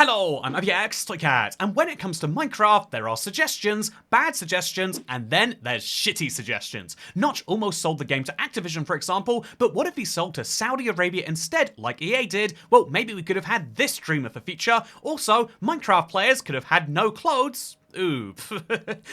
Hello, I'm AbbyXToyCat, and when it comes to Minecraft, there are suggestions, bad suggestions, and then there's shitty suggestions. Notch almost sold the game to Activision, for example, but what if he sold to Saudi Arabia instead, like EA did? Well, maybe we could have had this dream of a feature. Also, Minecraft players could have had no clothes. Ooh,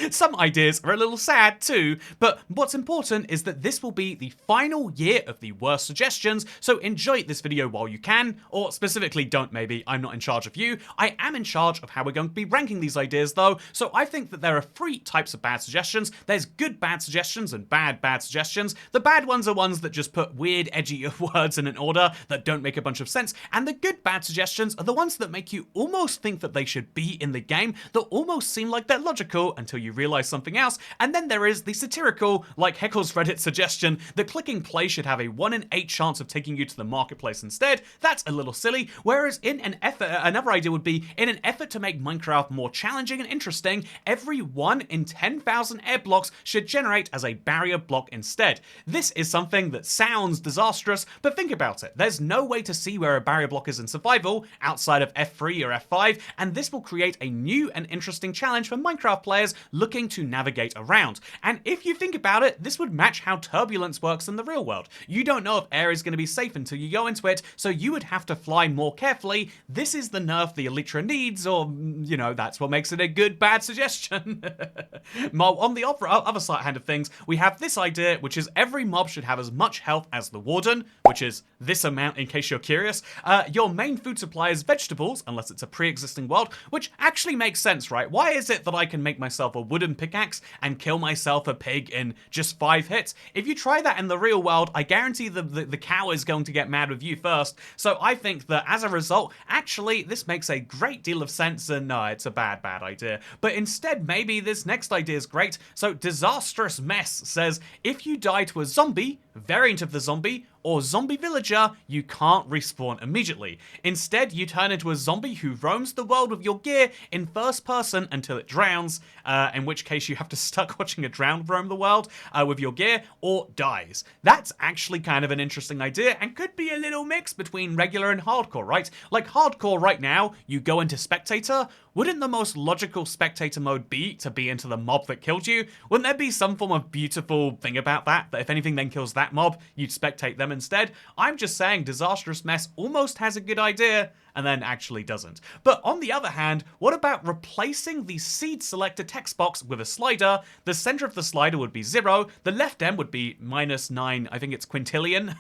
some ideas are a little sad too, but what's important is that this will be the final year of the worst suggestions, so enjoy this video while you can, or specifically don't maybe, I'm not in charge of you. I am in charge of how we're going to be ranking these ideas though, so I think that there are three types of bad suggestions. There's good bad suggestions and bad suggestions. The bad ones are ones that just put weird, edgy words in an order that don't make a bunch of sense, and the good bad suggestions are the ones that make you almost think that they should be in the game, that almost seem like they're logical until you realize something else. And then there is the satirical, like Heckle's Reddit suggestion that clicking play should have a 1 in 8 chance of taking you to the marketplace instead. That's a little silly. Whereas in an effort, another idea would be, in an effort to make Minecraft more challenging and interesting, every 1 in 10,000 air blocks should generate as a barrier block instead. This is something that sounds disastrous, but think about it. There's no way to see where a barrier block is in survival outside of F3 or F5, and this will create a new and interesting challenge for Minecraft players looking to navigate around. And if you think about it, this would match how turbulence works in the real world. You don't know if air is going to be safe until you go into it, so you would have to fly more carefully. This is the nerf the Elytra needs, or, you know, that's what makes it a good bad suggestion. On the other side hand of things, we have this idea, which is every mob should have as much health as the warden, which is this amount in case you're curious. Your main food supply is vegetables, unless it's a pre-existing world, which actually makes sense, right? Why is it that I can make myself a wooden pickaxe and kill myself a pig in just 5 hits? If you try that in the real world, I guarantee the cow is going to get mad with you first. So I think that as a result, actually, this makes a great deal of sense, and no, it's a bad idea. But instead, maybe this next idea is great. So Disastrous Mess says, if you die to a zombie, variant of the zombie, or zombie villager, you can't respawn immediately. Instead, you turn into a zombie who roams the world with your gear in first person until it drowns, in which case you have to stuck watching a drowned roam the world with your gear, or dies. That's actually kind of an interesting idea, and could be a little mix between regular and hardcore, right? Like hardcore right now, you go into spectator. Wouldn't the most logical spectator mode be to be into the mob that killed you? Wouldn't there be some form of beautiful thing about that if anything then kills that mob, you'd spectate them instead? I'm just saying Disastrous Mess almost has a good idea, and then actually doesn't. But on the other hand, what about replacing the seed selector text box with a slider? The center of the slider would be 0, the left end would be -9, I think it's quintillion.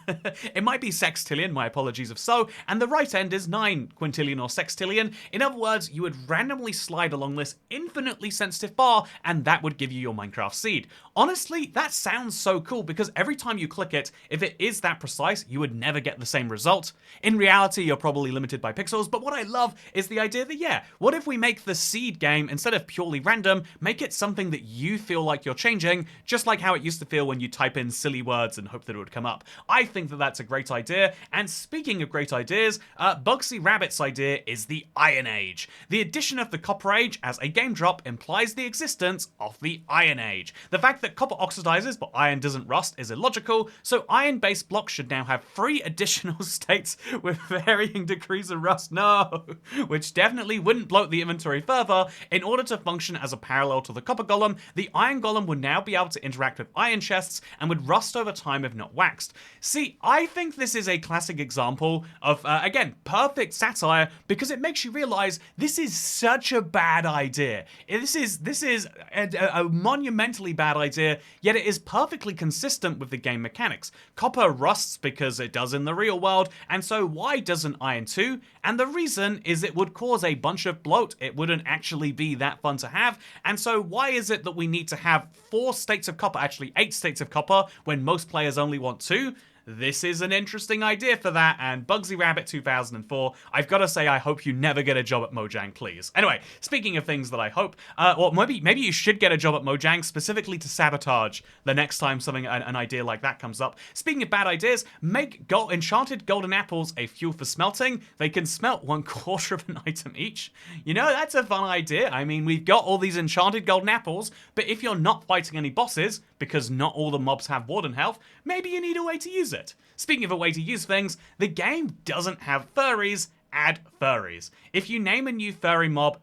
It might be sextillion, my apologies if so, and the right end is 9 quintillion or sextillion. In other words, you would randomly slide along this infinitely sensitive bar, and that would give you your Minecraft seed. Honestly, that sounds so cool, because every time you click it, if it is that precise, you would never get the same result. In reality, you're probably limited by pixels, but what I love is the idea that, yeah, what if we make the seed game, instead of purely random, make it something that you feel like you're changing, just like how it used to feel when you type in silly words and hope that it would come up. I think that that's a great idea, and speaking of great ideas, Bugsy Rabbit's idea is the Iron Age. The addition of the Copper Age as a game drop implies the existence of the Iron Age. The fact that copper oxidizes but iron doesn't rust is illogical, so iron-based blocks should now have 3 additional states with varying degrees of rust. No, which definitely wouldn't bloat the inventory further. In order to function as a parallel to the copper golem, the iron golem would now be able to interact with iron chests and would rust over time if not waxed. See, I think this is a classic example of, again, perfect satire, because it makes you realize this is such a bad idea. This is a monumentally bad idea, yet it is perfectly consistent with the game mechanics. Copper rusts because it does in the real world, and so why doesn't iron too? And the reason is it would cause a bunch of bloat. It wouldn't actually be that fun to have. And so why is it that we need to have 4 states of copper, actually 8 states of copper, when most players only want 2? This is an interesting idea for that, and Bugsy Rabbit 2004, I've got to say I hope you never get a job at Mojang, please. Anyway, speaking of things that I hope, or maybe you should get a job at Mojang specifically to sabotage the next time an idea like that comes up. Speaking of bad ideas, make enchanted golden apples a fuel for smelting. They can smelt 1/4 of an item each. You know, that's a fun idea. I mean, we've got all these enchanted golden apples, but if you're not fighting any bosses, because not all the mobs have warden health, maybe you need a way to use it. Speaking of a way to use things, the game doesn't have furries, add furries. If you name a new furry mob,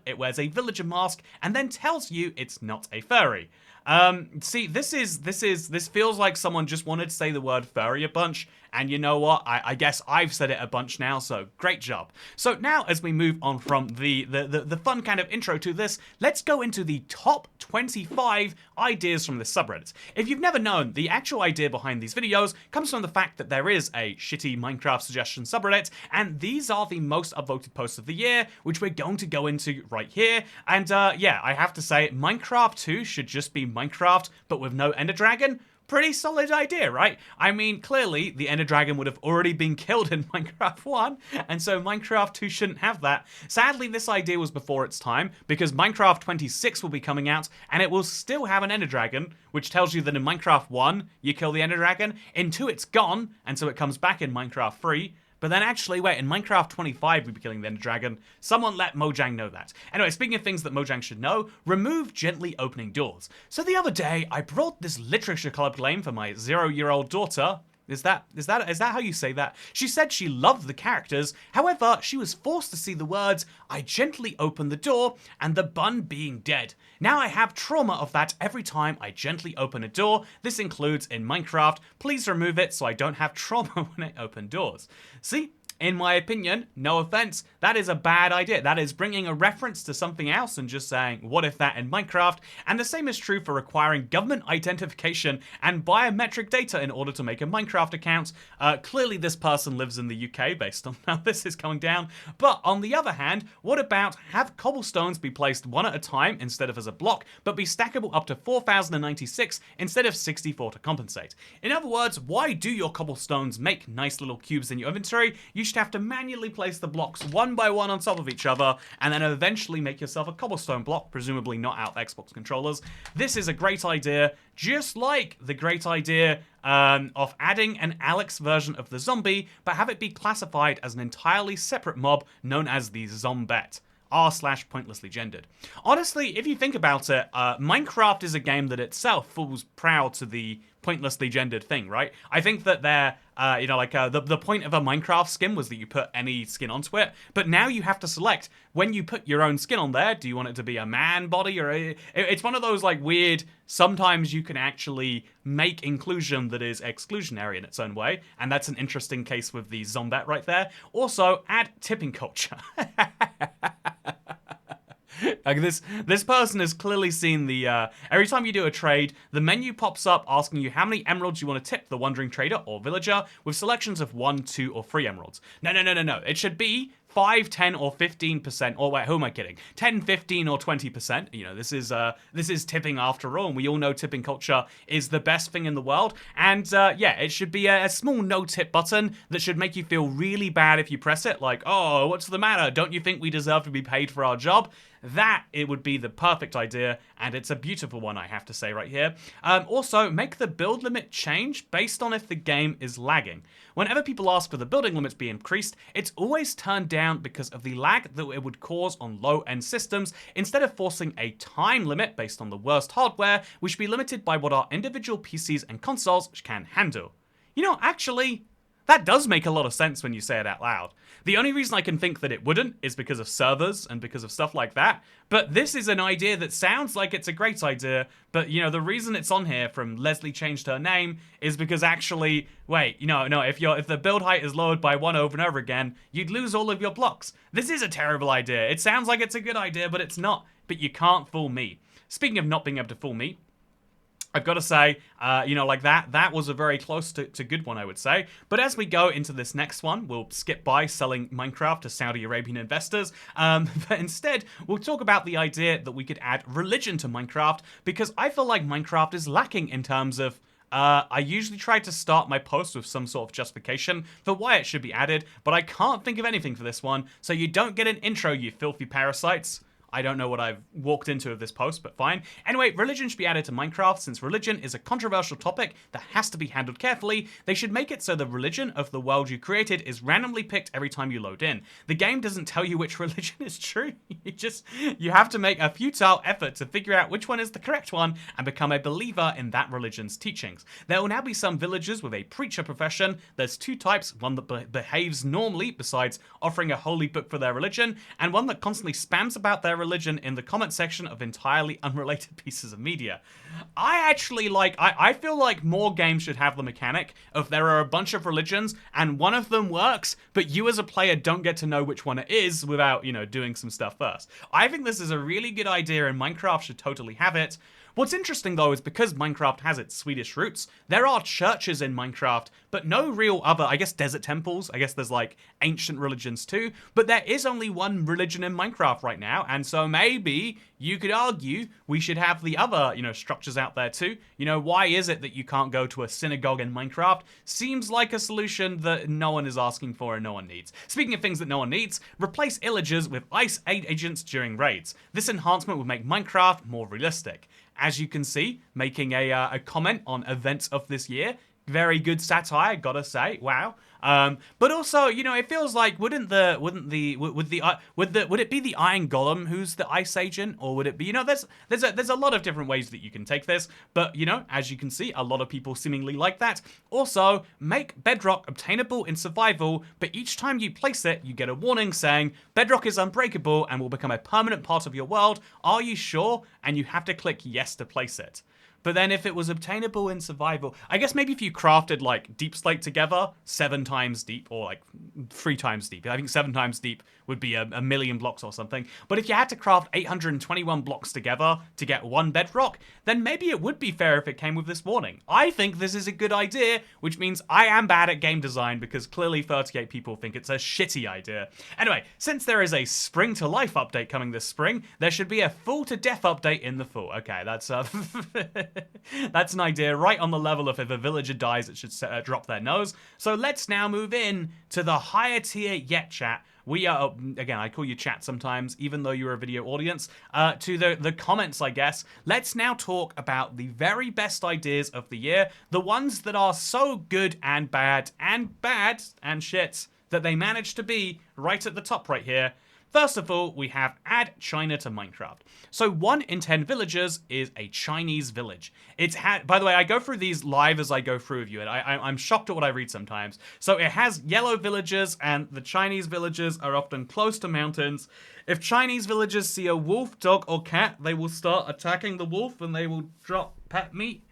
it wears a villager mask and then tells you it's not a furry. See, this feels like someone just wanted to say the word furry a bunch, and you know what? I guess I've said it a bunch now, so great job. So now, as we move on from the fun kind of intro to this, let's go into the top 25 ideas from this subreddit. If you've never known, the actual idea behind these videos comes from the fact that there is a shitty Minecraft suggestion subreddit, and these are the most upvoted posts of the year, which we're going to go into right here. And yeah, I have to say, Minecraft 2 should just be Minecraft, but with no Ender Dragon. Pretty solid idea, right? I mean, clearly, the Ender Dragon would have already been killed in Minecraft 1, and so Minecraft 2 shouldn't have that. Sadly, this idea was before its time, because Minecraft 26 will be coming out, and it will still have an Ender Dragon, which tells you that in Minecraft 1, you kill the Ender Dragon, in 2 it's gone, and so it comes back in Minecraft 3, but then actually, wait, in Minecraft 25 we'd be killing the Ender Dragon. Someone let Mojang know that. Anyway, speaking of things that Mojang should know, remove gently opening doors. So the other day, I brought this literature club claim for my 0-year-old daughter. Is that how you say that? She said she loved the characters, however, she was forced to see the words, "I gently opened the door," and the bun being dead. Now I have trauma of that every time I gently open a door. This includes in Minecraft. Please remove it so I don't have trauma when I open doors. See? In my opinion, no offense, that is a bad idea. That is bringing a reference to something else and just saying, what if that in Minecraft? And the same is true for requiring government identification and biometric data in order to make a Minecraft account. Clearly this person lives in the UK based on how this is going down. But on the other hand, what about have cobblestones be placed one at a time instead of as a block, but be stackable up to 4,096 instead of 64 to compensate? In other words, why do your cobblestones make nice little cubes in your inventory? You should have to manually place the blocks one by one on top of each other and then eventually make yourself a cobblestone block, presumably not out Xbox controllers. This is a great idea, just like the great idea of adding an Alex version of the zombie, but have it be classified as an entirely separate mob known as the Zombette. r/pointlessly gendered. Honestly, if you think about it, Minecraft is a game that itself falls proud to the pointlessly gendered thing, right? I think that they're, the point of a Minecraft skin was that you put any skin onto it, but now you have to select when you put your own skin on there, do you want it to be a man body or it's one of those like weird, sometimes you can actually make inclusion that is exclusionary in its own way, and that's an interesting case with the Zombette right there. Also, add tipping culture. Like this person has clearly seen the, every time you do a trade, the menu pops up asking you how many emeralds you want to tip the wandering trader or villager with selections of 1, 2, or 3 emeralds. No. It should be 5, 10, or 15%, or wait, who am I kidding? 10, 15, or 20%. You know, this is tipping after all, and we all know tipping culture is the best thing in the world. And yeah, it should be a small no-tip button that should make you feel really bad if you press it, like, oh, what's the matter? Don't you think we deserve to be paid for our job? That, it would be the perfect idea, and it's a beautiful one, I have to say right here. Also, make the build limit change based on if the game is lagging. Whenever people ask for the building limits be increased, it's always turned down because of the lag that it would cause on low-end systems. Instead of forcing a time limit based on the worst hardware, we should be limited by what our individual PCs and consoles can handle. You know, actually, that does make a lot of sense when you say it out loud. The only reason I can think that it wouldn't is because of servers and because of stuff like that. But this is an idea that sounds like it's a great idea, but you know, the reason it's on here from Leslie changed her name is because actually, wait, no, if the build height is lowered by 1 over and over again, you'd lose all of your blocks. This is a terrible idea. It sounds like it's a good idea, but it's not. But you can't fool me. Speaking of not being able to fool me, I've got to say, that was a very close to good one, I would say. But as we go into this next one, we'll skip by selling Minecraft to Saudi Arabian investors. But instead, we'll talk about the idea that we could add religion to Minecraft, because I feel like Minecraft is lacking in terms of I usually try to start my post with some sort of justification for why it should be added, but I can't think of anything for this one, so you don't get an intro, you filthy parasites. I don't know what I've walked into of this post, but fine. Anyway, religion should be added to Minecraft. Since religion is a controversial topic that has to be handled carefully, they should make it so the religion of the world you created is randomly picked every time you load in. The game doesn't tell you which religion is true. You have to make a futile effort to figure out which one is the correct one and become a believer in that religion's teachings. There will now be some villagers with a preacher profession. There's two types, one that behaves normally besides offering a holy book for their religion, and one that constantly spams about their religion in the comment section of entirely unrelated pieces of media. I feel like more games should have the mechanic of there are a bunch of religions and one of them works, but you as a player don't get to know which one it is without, doing some stuff first. I think this is a really good idea and Minecraft should totally have it. What's interesting though is because Minecraft has its Swedish roots, there are churches in Minecraft, but no real other, I guess, desert temples. I guess there's like ancient religions too, but there is only one religion in Minecraft right now, and so maybe you could argue we should have the other, structures out there too. Why is it that you can't go to a synagogue in Minecraft? Seems like a solution that no one is asking for and no one needs. Speaking of things that no one needs, replace illagers with ice aid agents during raids. This enhancement would make Minecraft more realistic. As you can see, making a comment on events of this year. Very good satire, gotta say. Wow. But also, it feels like would it be the Iron Golem who's the ice agent, or would it be, there's a lot of different ways that you can take this, but as you can see, a lot of people seemingly like that. Also, make Bedrock obtainable in survival, but each time you place it, you get a warning saying Bedrock is unbreakable and will become a permanent part of your world. Are you sure? And you have to click yes to place it. But then if it was obtainable in survival, I guess maybe if you crafted like deep slate together, 7 times deep, or like 3 times deep. I think 7 times deep would be a million blocks or something. But if you had to craft 821 blocks together to get 1 bedrock, then maybe it would be fair if it came with this warning. I think this is a good idea, which means I am bad at game design because clearly 38 people think it's a shitty idea. Anyway, since there is a Spring to Life update coming this spring, there should be a Fall to Death update in the fall. Okay, that's that's an idea right on the level of if a villager dies, it should drop their nose. So let's now move in to the higher tier yet, chat. We are, again, I call you chat sometimes, even though you're a video audience, to the comments, I guess. Let's now talk about the very best ideas of the year, the ones that are so good and bad and shit that they manage to be right at the top right here. First of all, we have add China to Minecraft. So 1 in 10 villagers is a Chinese village. By the way, I go through these live as I go through with you, and I'm shocked at what I read sometimes. So it has yellow villagers, and the Chinese villagers are often close to mountains. If Chinese villagers see a wolf, dog, or cat, they will start attacking the wolf, and they will drop pet meat.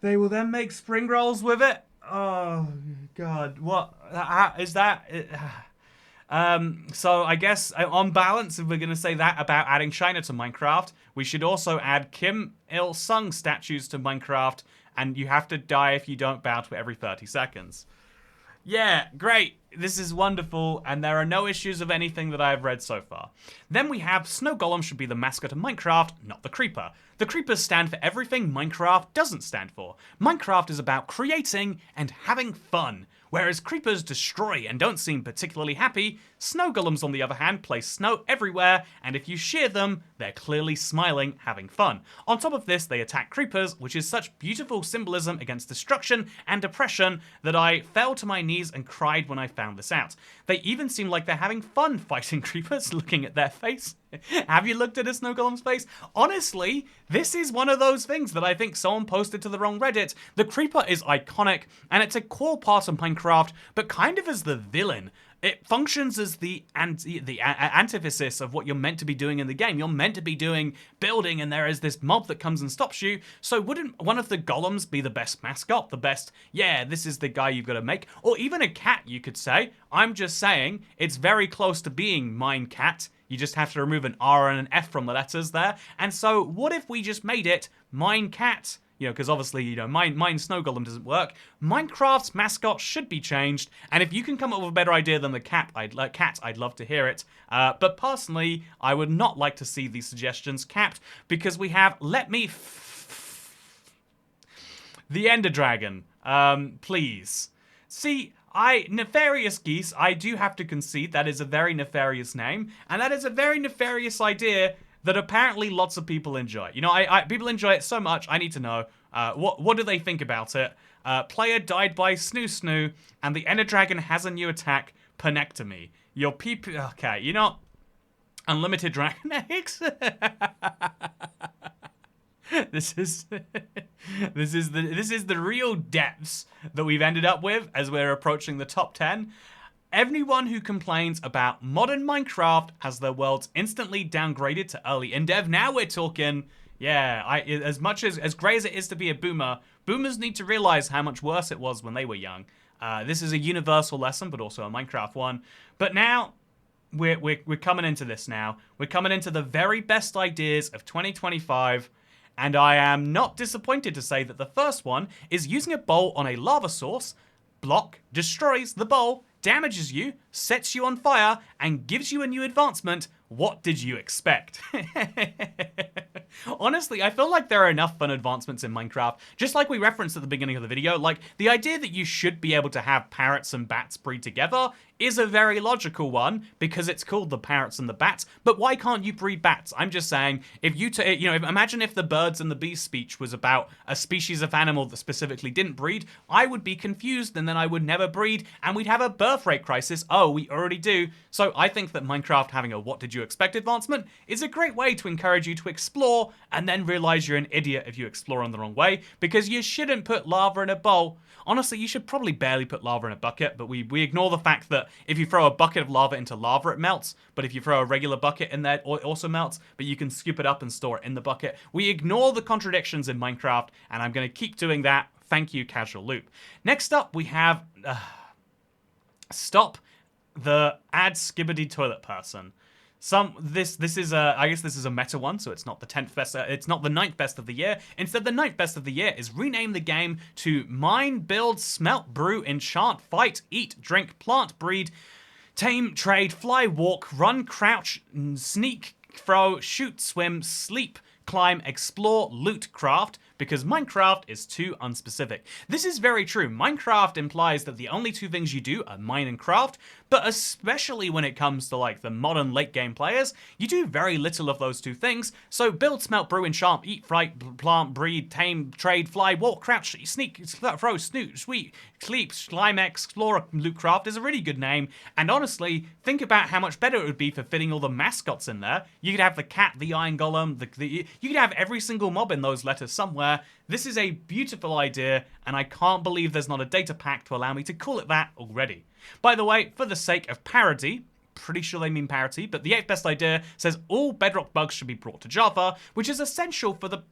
They will then make spring rolls with it. Oh, God. What? Is that... So I guess on balance, if we're going to say that about adding China to Minecraft, we should also add Kim Il-sung statues to Minecraft, and you have to die if you don't bow to it every 30 seconds. Yeah, great. This is wonderful, and there are no issues of anything that I have read so far. Then we have Snow Golem should be the mascot of Minecraft, not the Creeper. The Creepers stand for everything Minecraft doesn't stand for. Minecraft is about creating and having fun. Whereas creepers destroy and don't seem particularly happy, snow golems on the other hand place snow everywhere, and if you shear them, they're clearly smiling, having fun. On top of this, they attack creepers, which is such beautiful symbolism against destruction and depression that I fell to my knees and cried when I found this out. They even seem like they're having fun fighting creepers, looking at their face. Have you looked at a snow golem's face? Honestly, this is one of those things that I think someone posted to the wrong Reddit. The creeper is iconic, and it's a core part of Minecraft, but kind of as the villain. It functions as the antithesis of what you're meant to be doing in the game. You're meant to be doing building, and there is this mob that comes and stops you. So wouldn't one of the golems be the best mascot? The best, yeah, this is the guy you've got to make. Or even a cat, you could say. I'm just saying, it's very close to being Minecat. You just have to remove an R and an F from the letters there. And so what if we just made it Minecat? Because obviously, mine Snow Golem doesn't work. Minecraft's mascot should be changed, and if you can come up with a better idea than the cat, I'd love to hear it. But personally, I would not like to see these suggestions capped, because we have the Ender Dragon. Please. See, Nefarious Geese, I do have to concede that is a very nefarious name, and that is a very nefarious idea that apparently lots of people enjoy. You know, people enjoy it so much, I need to know, what do they think about it? Player died by Snoo Snoo, and the Ender Dragon has a new attack, Penectomy. Your people, okay, you know, unlimited dragon eggs? This is the real depths that we've ended up with as we're approaching the top 10. Everyone who complains about modern Minecraft has their worlds instantly downgraded to early in-dev. Now we're talking, yeah, as much as great as it is to be a boomer, boomers need to realize how much worse it was when they were young. This is a universal lesson, but also a Minecraft one. But now, we're coming into this now. We're coming into the very best ideas of 2025. And I am not disappointed to say that the first one is using a bowl on a lava source, block, destroys the bowl, damages you, sets you on fire, and gives you a new advancement. What did you expect? Honestly, I feel like there are enough fun advancements in Minecraft, just like we referenced at the beginning of the video. Like, the idea that you should be able to have parrots and bats breed together is a very logical one, because it's called the parrots and the bats, but why can't you breed bats? I'm just saying, if you imagine if the birds and the bees speech was about a species of animal that specifically didn't breed, I would be confused, and then I would never breed, and we'd have a birth rate crisis. Oh, we already do. So I think that Minecraft having a what did you expect advancement is a great way to encourage you to explore, and then realize you're an idiot if you explore in the wrong way, because you shouldn't put lava in a bowl. Honestly, you should probably barely put lava in a bucket, but we ignore the fact that if you throw a bucket of lava into lava, it melts, but if you throw a regular bucket in there, it also melts, but you can scoop it up and store it in the bucket. We ignore the contradictions in Minecraft, and I'm going to keep doing that. Thank you, Casual Loop. Next up, we have... stop the add skibbity toilet person. This is I guess this is a meta one, so it's not the 10th best. It's not the 9th best of the year. Instead, the 9th best of the year is rename the game to Mine, Build, Smelt, Brew, Enchant, Fight, Eat, Drink, Plant, Breed, Tame, Trade, Fly, Walk, Run, Crouch, Sneak, Throw, Shoot, Swim, Sleep, Climb, Explore, Loot, Craft, because Minecraft is too unspecific. This is very true. Minecraft implies that the only two things you do are mine and craft, but especially when it comes to like the modern late game players, you do very little of those two things. So build, smelt, brew, enchant, eat, fight, plant, breed, tame, trade, fly, walk, crouch, sneak, throw, snoot, sweet, sleep, slime, explore, loot, craft is a really good name. And honestly, think about how much better it would be for fitting all the mascots in there. You could have the cat, the iron golem, you could have every single mob in those letters somewhere. This is a beautiful idea, and I can't believe there's not a data pack to allow me to call it that already. By the way, for the sake of parody, pretty sure they mean parity, but the 8th best idea says all Bedrock bugs should be brought to Java, which is essential for the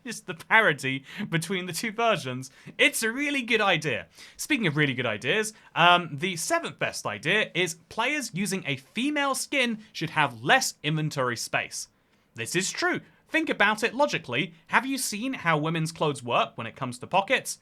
just the parity between the two versions. It's a really good idea. Speaking of really good ideas, the 7th best idea is players using a female skin should have less inventory space. This is true. Think about it logically. Have you seen how women's clothes work when it comes to pockets?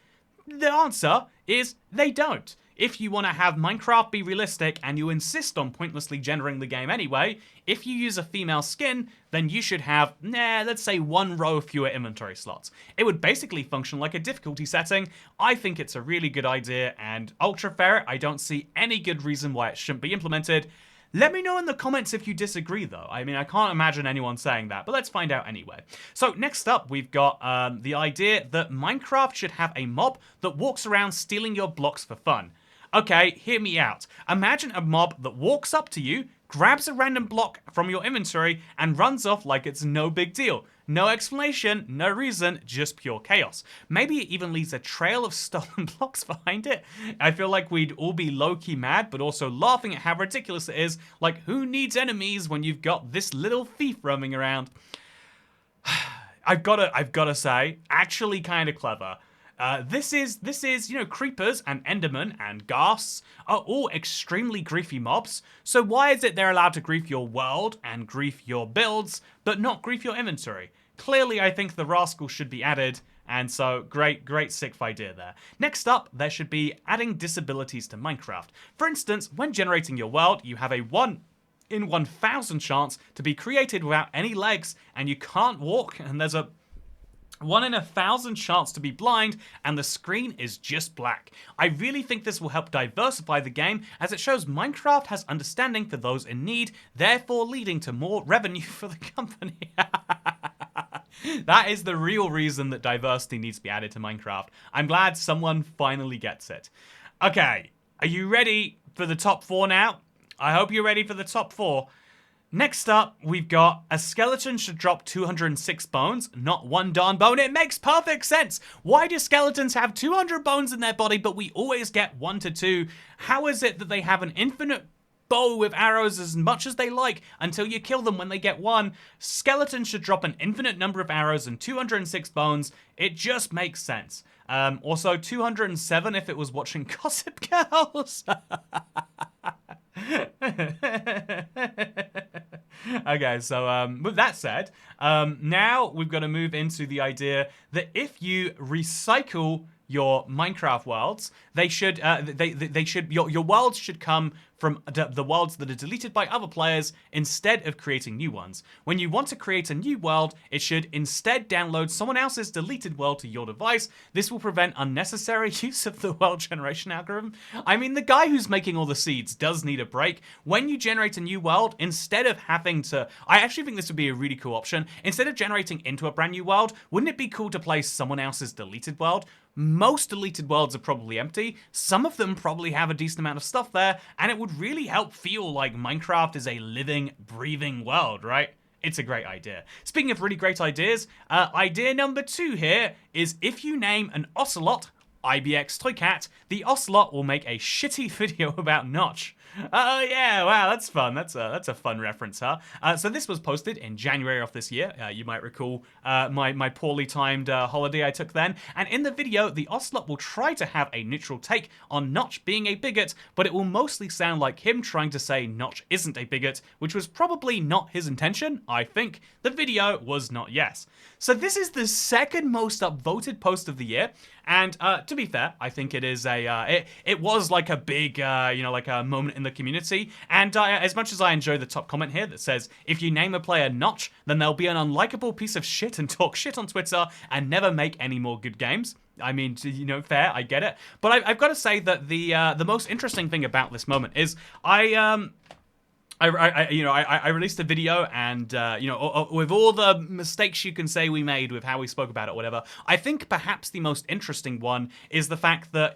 The answer is they don't. If you want to have Minecraft be realistic and you insist on pointlessly gendering the game anyway, if you use a female skin, then you should have, let's say 1 row fewer inventory slots. It would basically function like a difficulty setting. I think it's a really good idea, and ultra fair, I don't see any good reason why it shouldn't be implemented. Let me know in the comments if you disagree, though. I mean, I can't imagine anyone saying that, but let's find out anyway. So next up, we've got the idea that Minecraft should have a mob that walks around stealing your blocks for fun. Okay, hear me out. Imagine a mob that walks up to you, grabs a random block from your inventory, and runs off like it's no big deal. No explanation, no reason, just pure chaos. Maybe it even leaves a trail of stolen blocks behind it. I feel like we'd all be low-key mad, but also laughing at how ridiculous it is. Like, who needs enemies when you've got this little thief roaming around? I've gotta say, actually kind of clever. This is, creepers and endermen and ghasts are all extremely griefy mobs, so why is it they're allowed to grief your world and grief your builds, but not grief your inventory? Clearly, I think the rascal should be added, and so great sick idea there. Next up, there should be adding disabilities to Minecraft. For instance, when generating your world, you have a 1 in 1,000 chance to be created without any legs, and you can't walk, and there's a 1 in 1,000 chance to be blind, and the screen is just black. I really think this will help diversify the game, as it shows Minecraft has understanding for those in need, therefore leading to more revenue for the company. That is the real reason that diversity needs to be added to Minecraft. I'm glad someone finally gets it. Okay, are you ready for the top 4 now? I hope you're ready for the top 4. Next up, we've got a skeleton should drop 206 bones, not 1 darn bone. It makes perfect sense. Why do skeletons have 200 bones in their body, but we always get 1 to 2? How is it that they have an infinite bow with arrows as much as they like until you kill them when they get 1? Skeletons should drop an infinite number of arrows and 206 bones. It just makes sense. Also, 207 if it was watching Gossip Girls. Okay, so with that said, now we've got to move into the idea that if you recycle your Minecraft worlds, they should your worlds should come from the worlds that are deleted by other players instead of creating new ones. When you want to create a new world, it should instead download someone else's deleted world to your device. This will prevent unnecessary use of the world generation algorithm. I mean, the guy who's making all the seeds does need a break. When you generate a new world, instead of having to... I actually think this would be a really cool option. Instead of generating into a brand new world, wouldn't it be cool to play someone else's deleted world? Most deleted worlds are probably empty. Some of them probably have a decent amount of stuff there, and it would really help feel like Minecraft is a living, breathing world, right? It's a great idea. Speaking of really great ideas, idea number 2 here is if you name an ocelot IBX Toycat, the ocelot will make a shitty video about Notch. Oh yeah, wow, that's fun. That's a fun reference, huh? So this was posted in January of this year. You might recall my poorly timed holiday I took then. And in the video, the ocelot will try to have a neutral take on Notch being a bigot, but it will mostly sound like him trying to say Notch isn't a bigot, which was probably not his intention, I think. The video was not yes. So this is the second most upvoted post of the year. And to be fair, I think it is it was like a big, like a moment in the community. And as much as I enjoy the top comment here that says, if you name a player Notch, then they'll be an unlikable piece of shit and talk shit on Twitter and never make any more good games. I mean, fair, I get it. But I've got to say that the most interesting thing about this moment is I released a video and, with all the mistakes you can say we made with how we spoke about it, whatever, I think perhaps the most interesting one is the fact that,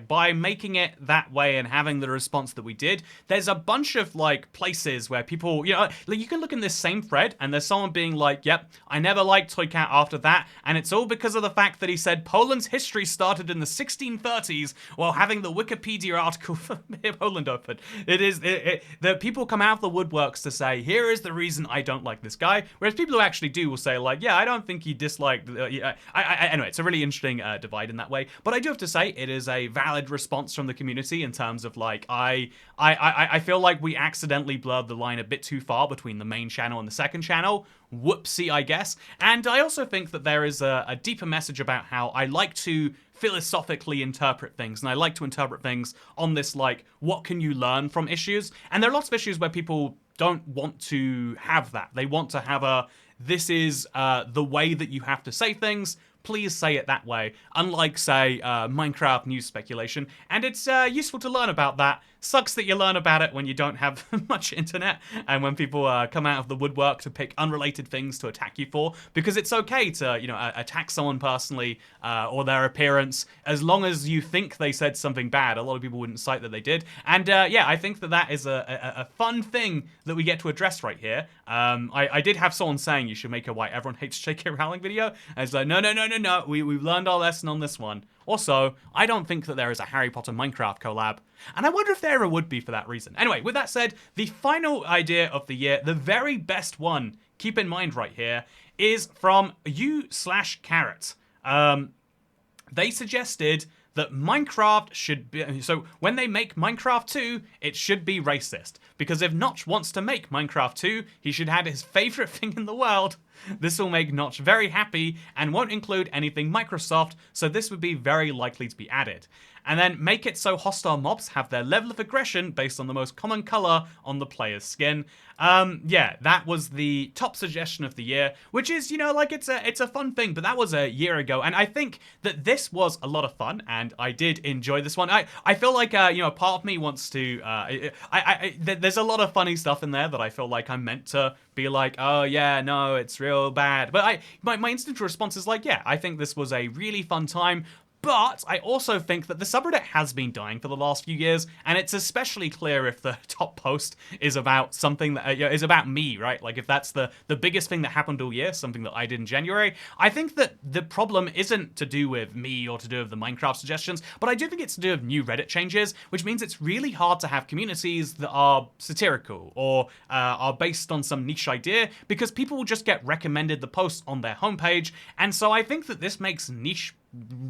by making it that way and having the response that we did, there's a bunch of, places where people, you can look in this same thread and there's someone being like, yep, I never liked Toycat after that, and it's all because of the fact that he said Poland's history started in the 1630s while having the Wikipedia article for Poland open. The people come out of the woodworks to say, here is the reason I don't like this guy, whereas people who actually do will say, yeah, I don't think he disliked... Anyway, it's a really interesting divide in that way, but I do have to say, it is a valid response from the community in terms of, I feel like we accidentally blurred the line a bit too far between the main channel and the second channel. Whoopsie, I guess. And I also think that there is a deeper message about how I like to philosophically interpret things, and I like to interpret things on this, what can you learn from issues? And there are lots of issues where people don't want to have that. They want to have this is the way that you have to say things, please say it that way, unlike, say, Minecraft news speculation. And it's useful to learn about that. Sucks that you learn about it when you don't have much internet and when people come out of the woodwork to pick unrelated things to attack you for, because it's okay to, attack someone personally or their appearance as long as you think they said something bad. A lot of people wouldn't cite that they did. And I think that is a fun thing that we get to address right here. I did have someone saying you should make a Why Everyone Hates J.K. Rowling video. I was like, no, we've learned our lesson on this one. Also, I don't think that there is a Harry Potter Minecraft collab, and I wonder if there ever would be for that reason. Anyway, with that said, the final idea of the year, the very best one, keep in mind right here, is from u/Carrot. They suggested that Minecraft should be... So when they make Minecraft 2, it should be racist. Because if Notch wants to make Minecraft 2, he should have his favorite thing in the world, This will make Notch very happy and won't include anything Microsoft, so this would be very likely to be added. And then make it so hostile mobs have their level of aggression based on the most common color on the player's skin. Yeah, that was the top suggestion of the year, which is, you know, like it's a fun thing, but that was a year ago, and I think that this was a lot of fun, and I did enjoy this one. I feel like, you know, part of me wants to, there's a lot of funny stuff in there that I feel like I'm meant to be like, oh yeah, no, it's real bad. But my instant response is like, yeah, I think this was a really fun time. But I also think that the subreddit has been dying for the last few years, and it's especially clear if the top post is about something that is about me, right? Like if that's the biggest thing that happened all year, something that I did in January. I think that the problem isn't to do with me or to do with the Minecraft suggestions, but I do think it's to do with new Reddit changes, which means it's really hard to have communities that are satirical or are based on some niche idea, because people will just get recommended the posts on their homepage, and so I think that this makes niche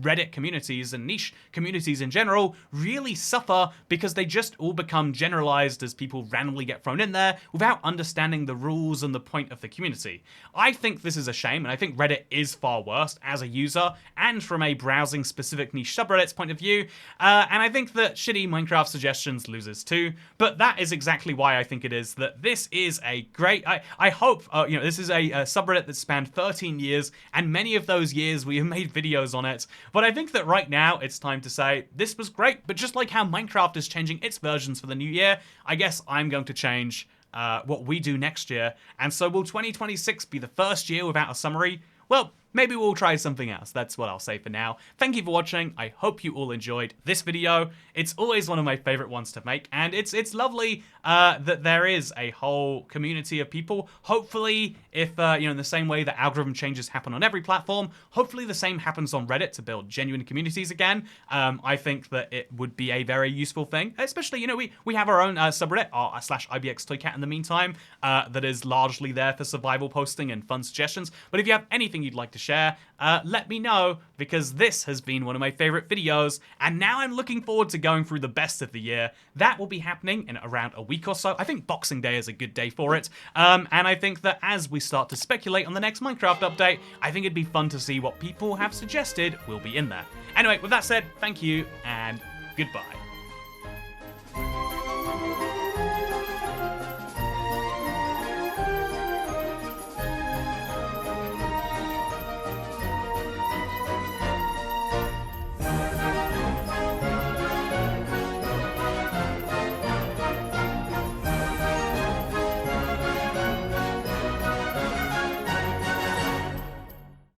Reddit communities and niche communities in general really suffer because they just all become generalized as people randomly get thrown in there without understanding the rules and the point of the community. I think this is a shame, and I think Reddit is far worse as a user and from a browsing specific niche subreddits point of view, and I think that shitty Minecraft suggestions loses too, but that is exactly why I think it is that this is a great, I hope, you know, this is a subreddit that spanned 13 years, and many of those years we have made videos on it. But I think that right now it's time to say this was great, but just like how Minecraft is changing its versions for the new year, I guess I'm going to change what we do next year. And so will 2026 be the first year without a summary? Well, maybe we'll try something else. That's what I'll say for now. Thank you for watching. I hope you all enjoyed this video. It's always one of my favorite ones to make, and it's lovely that there is a whole community of people. Hopefully, if you know, in the same way that algorithm changes happen on every platform, hopefully the same happens on Reddit to build genuine communities again. I think that it would be a very useful thing, especially, you know, we have our own subreddit, /IBXToyCat in the meantime, that is largely there for survival posting and fun suggestions. But if you have anything you'd like to share, let me know, because this has been one of my favorite videos, and now I'm looking forward to going through the best of the year. That will be happening in around a week or so. I think Boxing Day is a good day for it, and I think that as we start to speculate on the next Minecraft update, I think it'd be fun to see what people have suggested will be in there. Anyway, with that said, thank you, and goodbye.